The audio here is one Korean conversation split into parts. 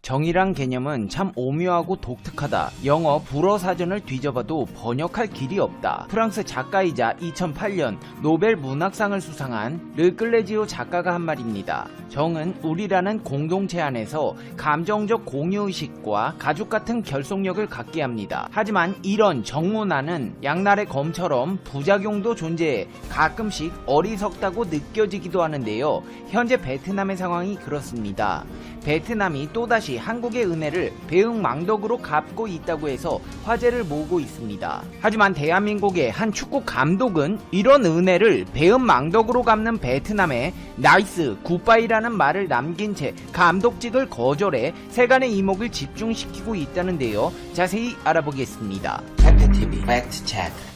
정의란 개념은 참 오묘하고 독특하다. 영어 불어 사전을 뒤져봐도 번역할 길이 없다. 프랑스 작가이자 2008년 노벨 문학상을 수상한 르클레지오 작가가 한 말입니다. 정은 우리라는 공동체 안에서 감정적 공유의식과 가족 같은 결속력을 갖게 합니다. 하지만 이런 정문화는 양날의 검처럼 부작용도 존재해 가끔씩 어리석다고 느껴지기도 하는데요. 현재 베트남의 상황이 그렇습니다. 베트남이 또다시 한국의 은혜를 배응망덕으로 갚고 있다고 해서 화제를 모으고 있습니다. 하지만 대한민국의 한 축구 감독은 이런 은혜를 배응망덕으로 갚는 베트남에 나이스 굿바이라는 말을 남긴 채 감독직을 거절해 세간의 이목을 집중시키고 있다는데요. 자세히 알아보겠습니다. 팩트TV 팩트체크.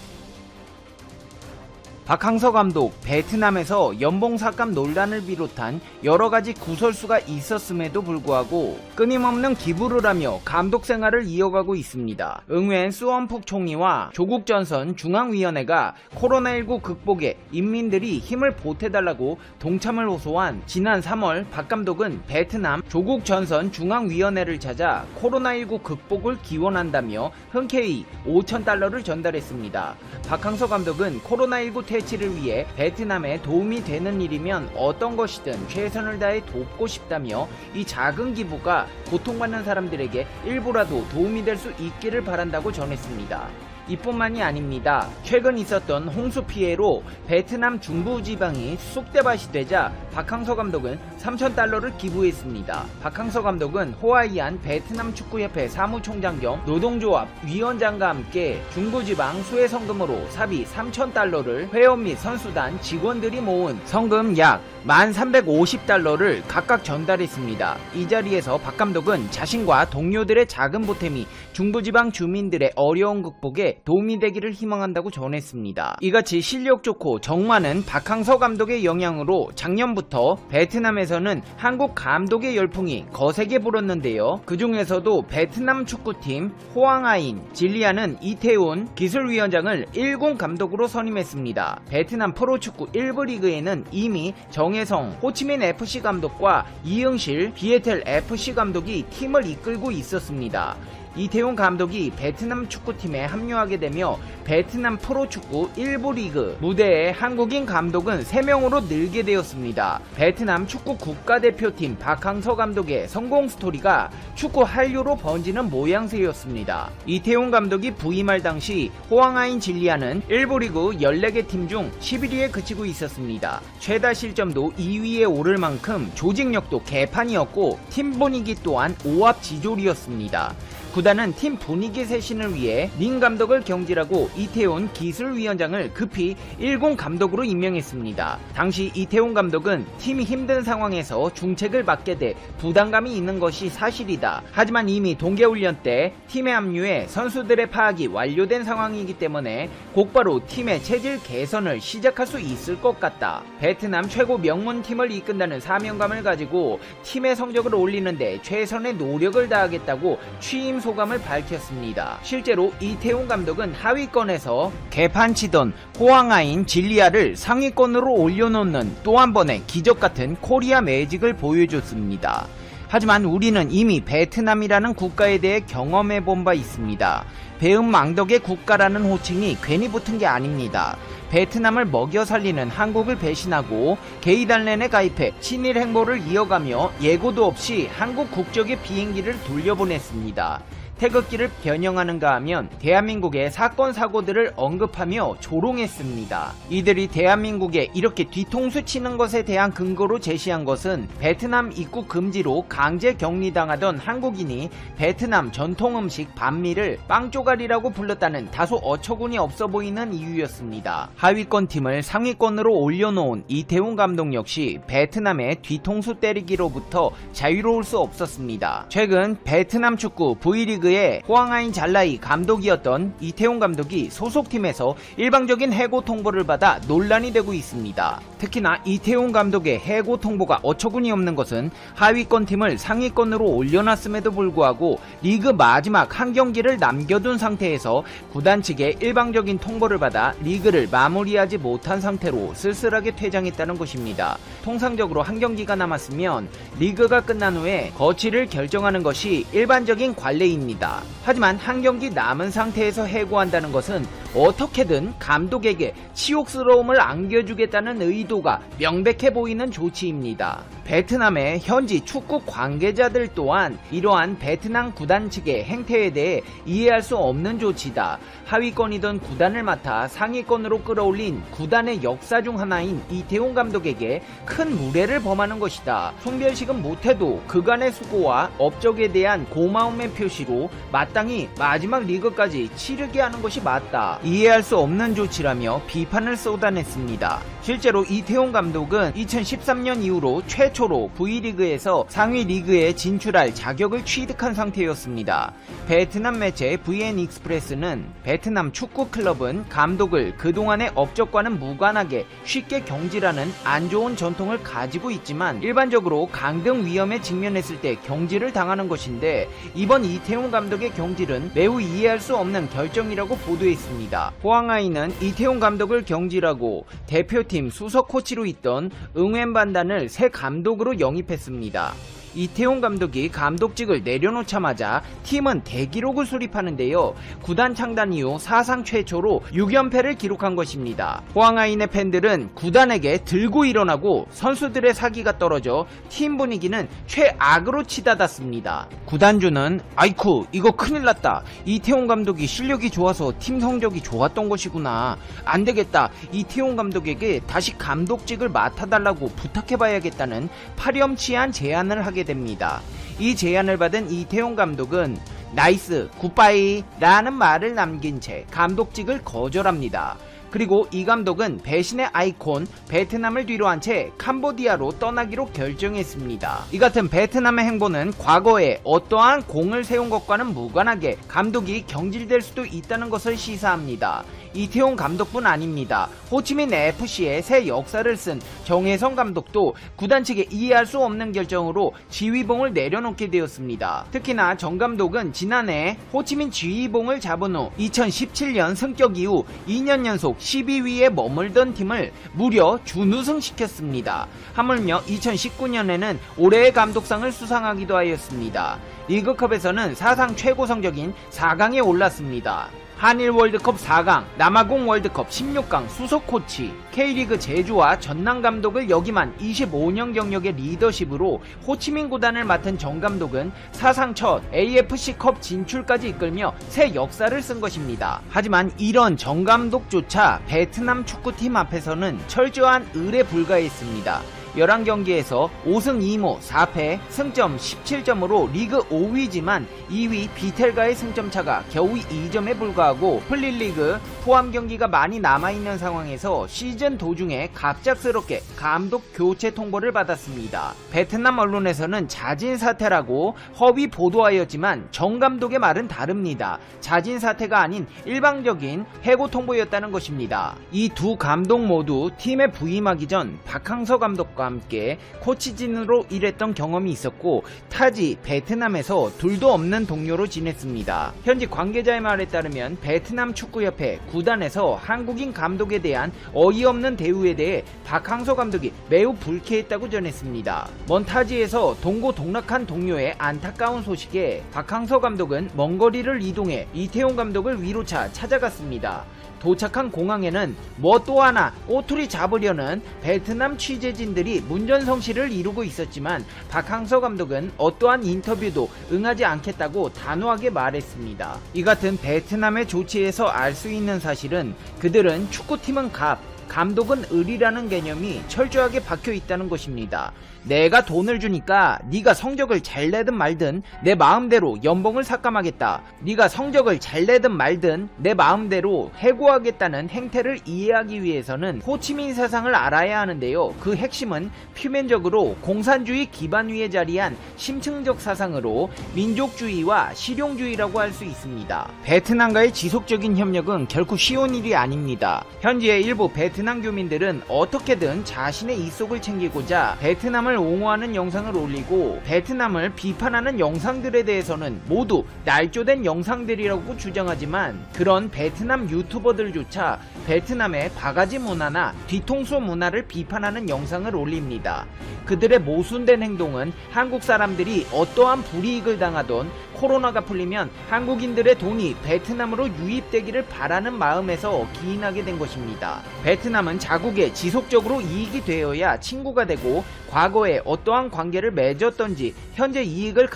박항서 감독, 베트남에서 연봉 삭감 논란을 비롯한 여러가지 구설수가 있었음에도 불구하고 끊임없는 기부를 하며 감독 생활을 이어가고 있습니다. 응웬 수원푹 총리와 조국 전선 중앙위원회가 코로나19 극복에 인민들이 힘을 보태달라고 동참을 호소한 지난 3월 박 감독은 베트남 조국 전선 중앙위원회를 찾아 코로나19 극복을 기원한다며 흔쾌히 $5,000를 전달했습니다. 박항서 감독은 코로나19 퇴치를 위해 베트남에 도움이 되는 일이면 어떤 것이든 최선을 다해 돕고 싶다며 이 작은 기부가 고통받는 사람들에게 일부라도 도움이 될 수 있기를 바란다고 전했습니다. 이뿐만이 아닙니다. 최근 있었던 홍수 피해로 베트남 중부지방이 쑥대밭이 되자 박항서 감독은 $3,000를 기부했습니다. 박항서 감독은 호아이안 베트남 축구협회 사무총장 겸 노동조합 위원장과 함께 중부지방 수혜성금으로 사비 $3,000를 회원 및 선수단 직원들이 모은 성금 약 $1,350를 각각 전달했습니다. 이 자리에서 박 감독은 자신과 동료들의 작은 보탬이 중부지방 주민들의 어려운 극복에 도움이 되기를 희망한다고 전했습니다. 이같이 실력 좋고 정 많은 박항서 감독의 영향으로 작년부터 베트남에서는 한국 감독의 열풍이 거세게 불었는데요. 그 중에서도 베트남 축구팀 호앙아인 질리아는 이태훈 기술위원장을 1군 감독으로 선임했습니다. 베트남 프로축구 1부 리그에는 이미 정혜성 호치민 FC 감독과 이응실 비에텔 FC 감독이 팀을 이끌고 있었습니다. 이태훈 감독이 베트남 축구팀에 합류하게 되며 베트남 프로축구 1부 리그 무대에 한국인 감독은 3명으로 늘게 되었습니다. 베트남 축구 국가대표팀 박항서 감독의 성공 스토리가 축구 한류로 번지는 모양새였습니다. 이태훈 감독이 부임할 당시 호앙아인 질리아는 1부 리그 14개 팀 중 11위에 그치고 있었습니다. 최다 실점도 2위에 오를 만큼 조직력도 개판이었고 팀 분위기 또한 오합지졸이었습니다. 구단은 팀 분위기 쇄신을 위해 닌 감독을 경질하고 이태훈 기술위원장을 급히 1군 감독으로 임명했습니다. 당시 이태훈 감독은 팀이 힘든 상황에서 중책을 맡게 돼 부담감이 있는 것이 사실이다. 하지만 이미 동계훈련 때 팀에 합류해 선수들의 파악이 완료된 상황이기 때문에 곧바로 팀의 체질 개선을 시작할 수 있을 것 같다. 베트남 최고 명문팀을 이끈다는 사명감을 가지고 팀의 성적을 올리는데 최선의 노력을 다하겠다고 취임 소감을 밝혔습니다. 실제로 이태훈 감독은 하위권에서 개판치던 호앙아인 질리아를 상위권으로 올려놓는 또 한 번의 기적같은 코리아 매직을 보여줬습니다. 하지만 우리는 이미 베트남이라는 국가에 대해 경험해본 바 있습니다. 배은망덕의 국가라는 호칭이 괜히 붙은 게 아닙니다. 베트남을 먹여 살리는 한국을 배신하고 게이단렌에 가입해 친일 행보를 이어가며 예고도 없이 한국 국적의 비행기를 돌려보냈습니다. 태극기를 변형하는가 하면 대한민국의 사건 사고들을 언급하며 조롱했습니다. 이들이 대한민국에 이렇게 뒤통수 치는 것에 대한 근거로 제시한 것은 베트남 입국 금지로 강제 격리당하던 한국인이 베트남 전통 음식 반미를 빵조가리라고 불렀다는 다소 어처구니 없어 보이는 이유였습니다. 하위권 팀을 상위권으로 올려놓은 이태훈 감독 역시 베트남의 뒤통수 때리기로부터 자유로울 수 없었습니다. 최근 베트남 축구 V리그 V리그의 호앙아인 잘라이 감독이었던 이태용 감독이 소속팀에서 일방적인 해고 통보를 받아 논란이 되고 있습니다. 특히나 이태용 감독의 해고 통보가 어처구니 없는 것은 하위권 팀을 상위권으로 올려놨음에도 불구하고 리그 마지막 한 경기를 남겨둔 상태에서 구단 측의 일방적인 통보를 받아 리그를 마무리하지 못한 상태로 쓸쓸하게 퇴장했다는 것입니다. 통상적으로 한 경기가 남았으면 리그가 끝난 후에 거취를 결정하는 것이 일반적인 관례입니다. 하지만 한 경기 남은 상태에서 해고한다는 것은 어떻게든 감독에게 치욕스러움을 안겨주겠다는 의도가 명백해 보이는 조치입니다. 베트남의 현지 축구 관계자들 또한 이러한 베트남 구단 측의 행태에 대해 이해할 수 없는 조치다. 하위권이던 구단을 맡아 상위권으로 끌어올린 구단의 역사 중 하나인 이태용 감독에게 큰 무례를 범하는 것이다. 송별식은 못해도 그간의 수고와 업적에 대한 고마움의 표시로 마땅히 마지막 리그까지 치르게 하는 것이 맞다. 이해할 수 없는 조치라며 비판을 쏟아냈습니다. 실제로 이태용 감독은 2013년 이후로 최초로 V리그에서 상위 리그에 진출할 자격을 취득한 상태였습니다. 베트남 매체 VN 익스프레스는 베트남 축구 클럽은 감독을 그동안의 업적과는 무관하게 쉽게 경질하는 안 좋은 전통을 가지고 있지만 일반적으로 강등 위험에 직면했을 때 경질을 당하는 것인데 이번 이태용 감독의 경질은 매우 이해할 수 없는 결정이라고 보도했습니다. 호앙아이는 이태용 감독을 경질하고 대표팀 수석 코치로 있던 응웬반단을 새 감독으로 영입했습니다. 이태용 감독이 감독직을 내려놓자마자 팀은 대기록을 수립하는데요. 구단 창단 이후 사상 최초로 6연패를 기록한 것입니다. 호앙아인의 팬들은 구단에게 들고 일어나고 선수들의 사기가 떨어져 팀 분위기는 최악으로 치닫았습니다. 구단주는 아이쿠 이거 큰일났다. 이태용 감독이 실력이 좋아서 팀 성적이 좋았던 것이구나. 안되겠다. 이태용 감독에게 다시 감독직을 맡아달라고 부탁해봐야겠다는 파렴치한 제안을 하게 됩니다. 이 제안을 받은 이태용 감독은 나이스 굿바이 라는 말을 남긴 채 감독직을 거절합니다. 그리고 이 감독은 배신의 아이콘 베트남을 뒤로 한 채 캄보디아로 떠나기로 결정했습니다. 이 같은 베트남의 행보는 과거에 어떠한 공을 세운 것과는 무관하게 감독이 경질될 수도 있다는 것을 시사합니다. 이태용 감독뿐 아닙니다. 호치민 FC의 새 역사를 쓴 정혜성 감독도 구단 측에 이해할 수 없는 결정으로 지휘봉을 내려놓게 되었습니다. 특히나 정 감독은 지난해 호치민 지휘봉을 잡은 후 2017년 승격 이후 2년 연속 12위에 머물던 팀을 무려 준우승시켰습니다. 하물며 2019년에는 올해의 감독상을 수상하기도 하였습니다. 리그컵에서는 사상 최고 성적인 4강에 올랐습니다. 한일 월드컵 4강, 남아공 월드컵 16강 수석 코치, K리그 제주와 전남 감독을 역임한 25년 경력의 리더십으로 호치민 구단을 맡은 정 감독은 사상 첫 AFC컵 진출까지 이끌며 새 역사를 쓴 것입니다. 하지만 이런 정 감독조차 베트남 축구팀 앞에서는 철저한 의례 불가했습니다. 11경기에서 5승 2무 4패 승점 17점으로 리그 5위지만 2위 비텔가의 승점차가 겨우 2점에 불과하고 플릿리그 포함 경기가 많이 남아있는 상황에서 시즌 도중에 갑작스럽게 감독 교체 통보를 받았습니다. 베트남 언론에서는 자진 사퇴라고 허위 보도하였지만 정 감독의 말은 다릅니다. 자진 사퇴가 아닌 일방적인 해고 통보였다는 것입니다. 이 두 감독 모두 팀에 부임하기 전 박항서 감독과 함께 코치진으로 일했던 경험이 있었고 타지 베트남에서 둘도 없는 동료로 지냈습니다. 현지 관계자의 말에 따르면 베트남 축구협회 구단에서 한국인 감독에 대한 어이없는 대우에 대해 박항서 감독이 매우 불쾌했다고 전했습니다. 먼 타지에서 동고동락한 동료의 안타까운 소식에 박항서 감독은 먼 거리를 이동해 이태용 감독을 위로차 찾아갔습니다. 도착한 공항에는 뭐 또 하나 꼬투리 잡으려는 베트남 취재진들이 문전성시를 이루고 있었지만 박항서 감독은 어떠한 인터뷰도 응하지 않겠다고 단호하게 말했습니다. 이 같은 베트남의 조치에서 알 수 있는 사실은 그들은 축구팀은 갑, 감독은 을이라는 개념이 철저하게 박혀 있다는 것입니다. 내가 돈을 주니까 네가 성적을 잘 내든 말든 내 마음대로 연봉을 삭감하겠다. 네가 성적을 잘 내든 말든 내 마음대로 해고하겠다는 행태를 이해하기 위해서는 호치민 사상을 알아야 하는데요. 그 핵심은 표면적으로 공산주의 기반 위에 자리한 심층적 사상으로 민족주의와 실용주의라고 할 수 있습니다. 베트남과의 지속적인 협력은 결코 쉬운 일이 아닙니다. 현재 일부 베트남 교민들은 어떻게든 자신의 이속을 챙기고자 베트남을 옹호하는 영상을 올리고 베트남을 비판하는 영상들에 대해서는 모두 날조된 영상들이라고 주장하지만 그런 베트남 유튜버들조차 베트남의 바가지 문화나 뒤통수 문화를 비판하는 영상을 올립니다. 그들의 모순된 행동은 한국 사람들이 어떠한 불이익을 당하던 코로나가 풀리면 한국인들의 돈이 베트남으로 유입되기를 바라는 마음에서 기인하게 된 것입니다. 베트남은 자국에 지속적으로 이익이 되어야 친구가 되고 과거에 어떠한 관계를 맺었던지 현재 이익을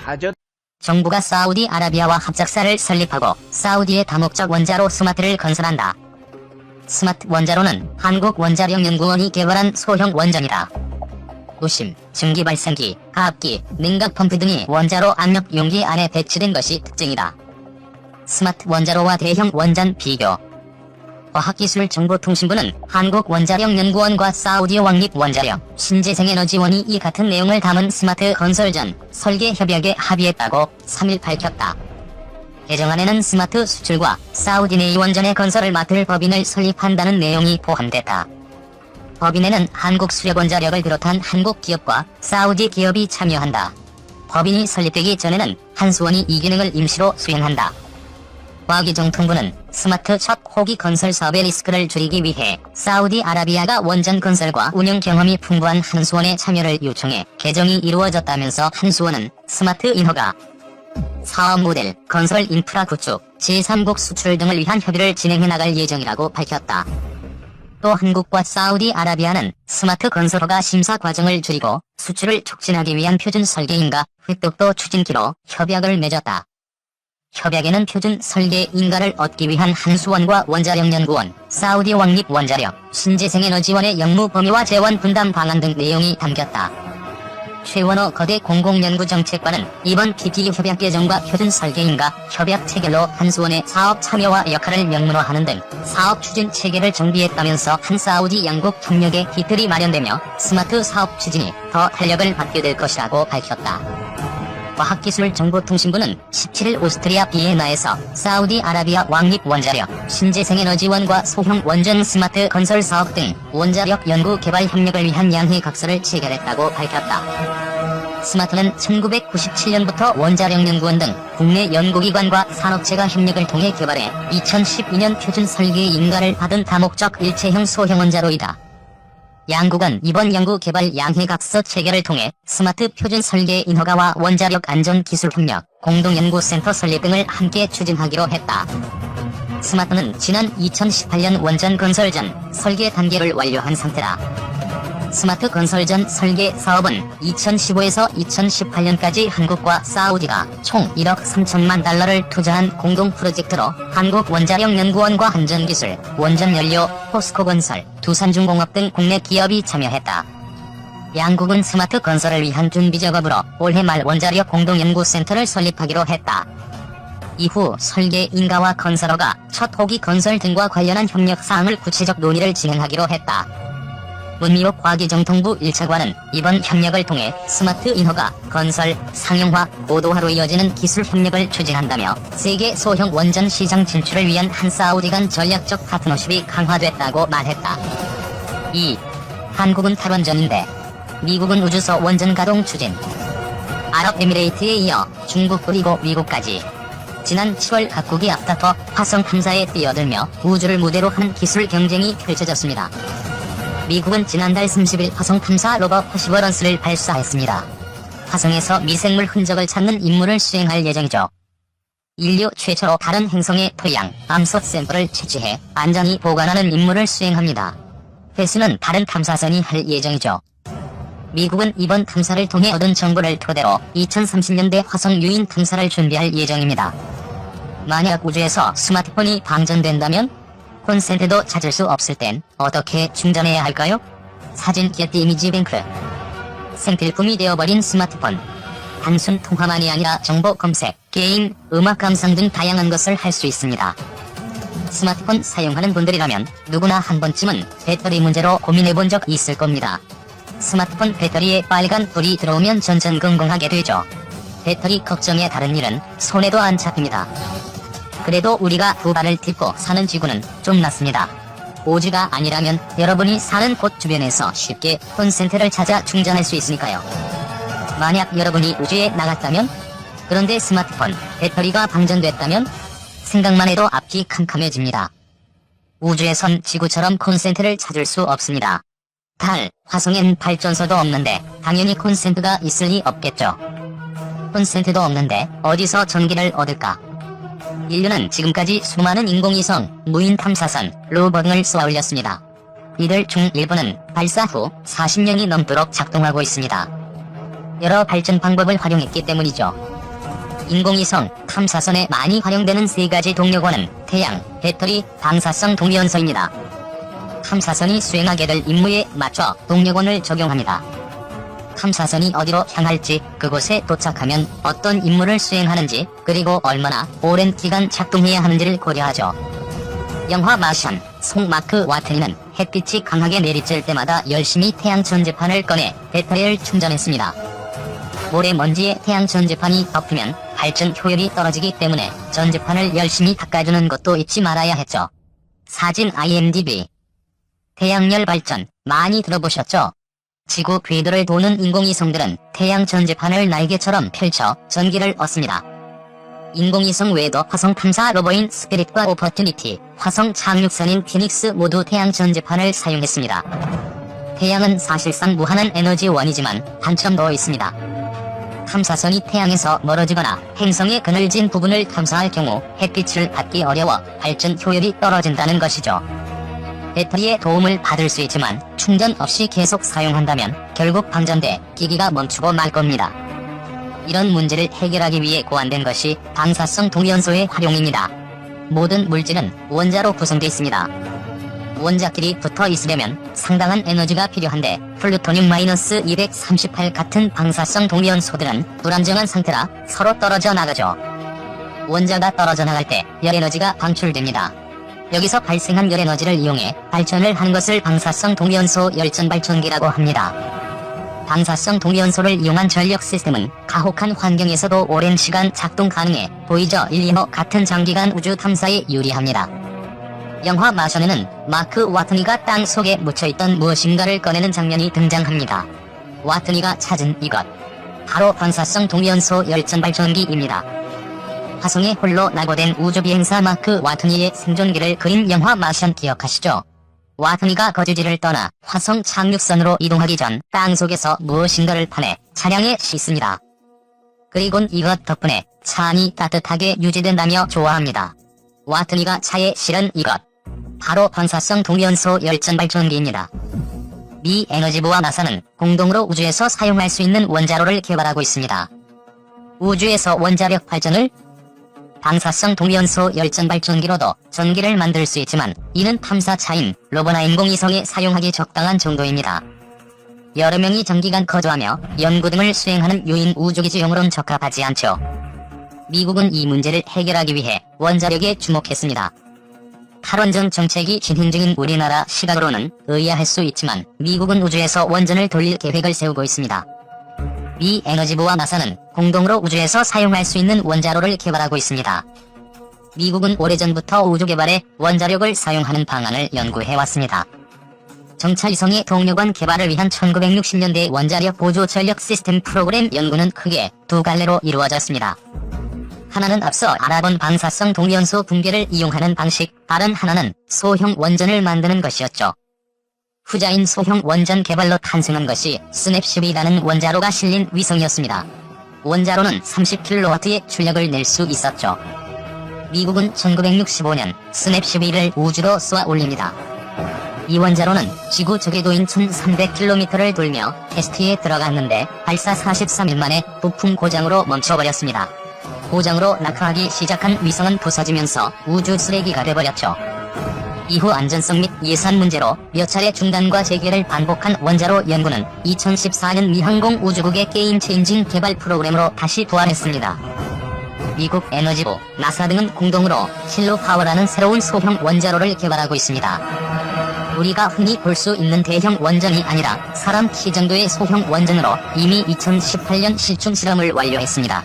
정부가 사우디아라비아와 합작사를 설립하고 사우디의 다목적 원자로 스마트를 건설한다. 스마트 원자로는 한국원자력연구원이 개발한 소형 원전이다. 우심, 증기발생기, 가압기, 냉각펌프 등이 원자로 압력 용기 안에 배치된 것이 특징이다. 스마트 원자로와 대형 원전 비교. 과학기술정보통신부는 한국원자력연구원과 사우디 왕립원자력, 신재생에너지원이 이 같은 내용을 담은 스마트 건설전 설계 협약에 합의했다고 3일 밝혔다. 개정안에는 스마트 수출과 사우디 내 원전의 건설을 맡을 법인을 설립한다는 내용이 포함됐다. 법인에는 한국수력원자력을 비롯한 한국 기업과 사우디 기업이 참여한다. 법인이 설립되기 전에는 한수원이 이 기능을 임시로 수행한다. 과기정통부는 스마트 첫 호기 건설 사업의 리스크를 줄이기 위해 사우디아라비아가 원전 건설과 운영 경험이 풍부한 한수원의 참여를 요청해 개정이 이루어졌다면서 한수원은 스마트 인허가, 사업 모델, 건설 인프라 구축, 제3국 수출 등을 위한 협의를 진행해 나갈 예정이라고 밝혔다. 또 한국과 사우디아라비아는 스마트 건설허가 심사 과정을 줄이고 수출을 촉진하기 위한 표준 설계인가 획득도 추진키로 협약을 맺었다. 협약에는 표준 설계 인가를 얻기 위한 한수원과 원자력연구원, 사우디 왕립원자력, 신재생에너지원의 역무 범위와 재원 분담 방안 등 내용이 담겼다. 최원호 거대 공공연구정책관은 이번 PPE 협약 개정과 표준 설계인가 협약 체결로 한수원의 사업 참여와 역할을 명문화하는 등 사업 추진 체계를 정비했다면서 한사우디 양국 협력의 기틀이 마련되며 스마트 사업 추진이 더 탄력을 받게 될 것이라고 밝혔다. 과학기술정보통신부는 17일 오스트리아 비엔나에서 사우디아라비아 왕립원자력, 신재생에너지원과 소형 원전 스마트 건설 사업 등 원자력 연구 개발 협력을 위한 양해 각서를 체결했다고 밝혔다. 스마트는 1997년부터 원자력연구원 등 국내 연구기관과 산업체가 협력을 통해 개발해 2012년 표준 설계 인가를 받은 다목적 일체형 소형 원자로이다. 양국은 이번 연구 개발 양해각서 체결을 통해 스마트 표준 설계 인허가와 원자력 안전 기술 협력, 공동연구센터 설립 등을 함께 추진하기로 했다. 스마트는 지난 2018년 원전 건설 전 설계 단계를 완료한 상태다. 스마트 건설 전 설계 사업은 2015에서 2018년까지 한국과 사우디가 총 1억 3천만 달러를 투자한 공동 프로젝트로 한국원자력연구원과 한전기술, 원전연료, 포스코건설, 두산중공업 등 국내 기업이 참여했다. 양국은 스마트 건설을 위한 준비 작업으로 올해 말 원자력 공동연구센터를 설립하기로 했다. 이후 설계 인가와 건설허가, 첫 호기 건설 등과 관련한 협력 사항을 구체적 논의를 진행하기로 했다. 문미옥 과기정통부 1차관은 이번 협력을 통해 스마트 인허가, 건설, 상용화, 고도화로 이어지는 기술 협력을 추진한다며 세계 소형 원전 시장 진출을 위한 한사우디 간 전략적 파트너십이 강화됐다고 말했다. 2. 한국은 탈원전인데 미국은 우주소 원전 가동 추진. 아랍에미레이트에 이어 중국 그리고 미국까지 지난 7월 각국이 앞다퉈 화성 탐사에 뛰어들며 우주를 무대로 한 기술 경쟁이 펼쳐졌습니다. 미국은 지난달 30일 화성 탐사 로버 퍼시버런스를 발사했습니다. 화성에서 미생물 흔적을 찾는 임무를 수행할 예정이죠. 인류 최초로 다른 행성의 토양, 암소 샘플을 채취해 안전히 보관하는 임무를 수행합니다. 회수는 다른 탐사선이 할 예정이죠. 미국은 이번 탐사를 통해 얻은 정보를 토대로 2030년대 화성 유인 탐사를 준비할 예정입니다. 만약 우주에서 스마트폰이 방전된다면 콘센트도 찾을 수 없을 땐 어떻게 충전해야 할까요? 사진 게티 이미지 뱅크. 생필품이 되어버린 스마트폰. 단순 통화만이 아니라 정보 검색, 게임, 음악 감상 등 다양한 것을 할 수 있습니다. 스마트폰 사용하는 분들이라면 누구나 한 번쯤은 배터리 문제로 고민해본 적 있을 겁니다. 스마트폰 배터리에 빨간 불이 들어오면 전전긍긍하게 되죠. 배터리 걱정에 다른 일은 손에도 안 잡힙니다. 그래도 우리가 두 발을 딛고 사는 지구는 좀 낫습니다. 우주가 아니라면 여러분이 사는 곳 주변에서 쉽게 콘센트를 찾아 충전할 수 있으니까요. 만약 여러분이 우주에 나갔다면? 그런데 스마트폰 배터리가 방전됐다면? 생각만 해도 앞이 캄캄해집니다. 우주에선 지구처럼 콘센트를 찾을 수 없습니다. 달, 화성엔 발전소도 없는데 당연히 콘센트가 있을 리 없겠죠. 콘센트도 없는데 어디서 전기를 얻을까? 인류는 지금까지 수많은 인공위성, 무인 탐사선, 로버 등을 쏘아 올렸습니다. 이들 중 일부는 발사 후 40년이 넘도록 작동하고 있습니다. 여러 발전 방법을 활용했기 때문이죠. 인공위성, 탐사선에 많이 활용되는 세 가지 동력원은 태양, 배터리, 방사성 동위원소입니다. 탐사선이 수행하게 될 임무에 맞춰 동력원을 적용합니다. 탐사선이 어디로 향할지, 그곳에 도착하면 어떤 임무를 수행하는지, 그리고 얼마나 오랜 기간 작동해야 하는지를 고려하죠. 영화 마션, 송 마크 와트니는 햇빛이 강하게 내리쬐을 때마다 열심히 태양 전지판을 꺼내 배터리를 충전했습니다. 모래먼지에 태양 전지판이 덮이면 발전 효율이 떨어지기 때문에 전지판을 열심히 닦아주는 것도 잊지 말아야 했죠. 사진 IMDb. 태양열 발전 많이 들어보셨죠? 지구 궤도를 도는 인공위성들은 태양 전지판을 날개처럼 펼쳐 전기를 얻습니다. 인공위성 외에도 화성 탐사 로버인 스피릿과 오퍼튜니티, 화성 착륙선인 피닉스 모두 태양 전지판을 사용했습니다. 태양은 사실상 무한한 에너지원이지만 단점도 있습니다. 탐사선이 태양에서 멀어지거나 행성의 그늘진 부분을 탐사할 경우 햇빛을 받기 어려워 발전 효율이 떨어진다는 것이죠. 배터리의 도움을 받을 수 있지만 충전 없이 계속 사용한다면 결국 방전돼 기기가 멈추고 말 겁니다. 이런 문제를 해결하기 위해 고안된 것이 방사성 동위원소의 활용입니다. 모든 물질은 원자로 구성되어 있습니다. 원자끼리 붙어 있으려면 상당한 에너지가 필요한데 플루토늄-238 같은 방사성 동위원소들은 불안정한 상태라 서로 떨어져 나가죠. 원자가 떨어져 나갈 때 열에너지가 방출됩니다. 여기서 발생한 열에너지를 이용해 발전을 하는 것을 방사성 동위원소 열전발전기라고 합니다. 방사성 동위원소를 이용한 전력 시스템은 가혹한 환경에서도 오랜 시간 작동 가능해 보이저 1, 2호 같은 장기간 우주 탐사에 유리합니다. 영화 마션에는 마크 와트니가 땅 속에 묻혀있던 무엇인가를 꺼내는 장면이 등장합니다. 와트니가 찾은 이것, 바로 방사성 동위원소 열전발전기입니다. 화성에 홀로 낙오된 우주비행사 마크 와트니의 생존기를 그린 영화 마션 기억하시죠? 와트니가 거주지를 떠나 화성 착륙선으로 이동하기 전 땅속에서 무엇인가를 파내 차량에 싣습니다. 그리곤 이것 덕분에 차 안이 따뜻하게 유지된다며 좋아합니다. 와트니가 차에 실은 이것, 바로 방사성 동위원소 열전발전기입니다. 미 에너지부와 나사는 공동으로 우주에서 사용할 수 있는 원자로를 개발하고 있습니다. 우주에서 원자력 발전을 방사성 동위원소 열전발전기로도 전기를 만들 수 있지만 이는 탐사차인 로버나 인공위성에 사용하기 적당한 정도입니다. 여러 명이 장기간 거주하며 연구 등을 수행하는 유인 우주기지용으론 적합하지 않죠. 미국은 이 문제를 해결하기 위해 원자력에 주목했습니다. 탈원전 정책이 진행 중인 우리나라 시각으로는 의아할 수 있지만 미국은 우주에서 원전을 돌릴 계획을 세우고 있습니다. 미 에너지부와 나사는 공동으로 우주에서 사용할 수 있는 원자로를 개발하고 있습니다. 미국은 오래전부터 우주 개발에 원자력을 사용하는 방안을 연구해왔습니다. 정찰위성의 동력원 개발을 위한 1960년대 원자력 보조 전력 시스템 프로그램 연구는 크게 두 갈래로 이루어졌습니다. 하나는 앞서 알아본 방사성 동위원소 붕괴를 이용하는 방식, 다른 하나는 소형 원전을 만드는 것이었죠. 후자인 소형 원전 개발로 탄생한 것이 스냅쉽이라는 원자로가 실린 위성이었습니다. 원자로는 30kW의 출력을 낼 수 있었죠. 미국은 1965년 스냅쉽이를 우주로 쏘아 올립니다. 이 원자로는 지구 저궤도인 1300km를 돌며 테스트에 들어갔는데 발사 43일 만에 부품 고장으로 멈춰버렸습니다. 고장으로 낙하하기 시작한 위성은 부서지면서 우주 쓰레기가 돼버렸죠. 이후 안전성 및 예산 문제로 몇 차례 중단과 재개를 반복한 원자로 연구는 2014년 미 항공우주국의 게임 체인징 개발 프로그램으로 다시 부활했습니다. 미국 에너지부, 나사 등은 공동으로 실로 파워라는 새로운 소형 원자로를 개발하고 있습니다. 우리가 흔히 볼 수 있는 대형 원전이 아니라 사람 키 정도의 소형 원전으로 이미 2018년 실증 실험을 완료했습니다.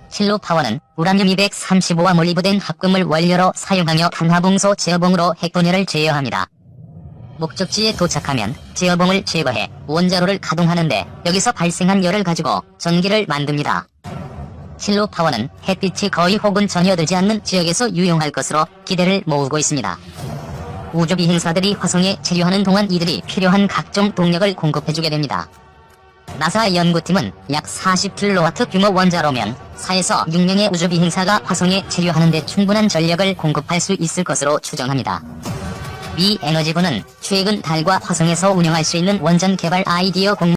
실로 파워는 우라늄 235와 몰리브덴 합금을 원료로 사용하며 탄화봉소 제어봉으로 핵분열을 제어합니다. 목적지에 도착하면 제어봉을 제거해 원자로를 가동하는데 여기서 발생한 열을 가지고 전기를 만듭니다. 실로 파워는 햇빛이 거의 혹은 전혀 들지 않는 지역에서 유용할 것으로 기대를 모으고 있습니다. 우주 비행사들이 화성에 체류하는 동안 이들이 필요한 각종 동력을 공급해주게 됩니다. 나사 연구팀은 약 40kW 규모 원자로면 4에서 6명의 우주 비행사가 화성에 체류하는 데 충분한 전력을 공급할 수 있을 것으로 추정합니다. 미 에너지부는 최근 달과 화성에서 운영할 수 있는 원전 개발 아이디어 공모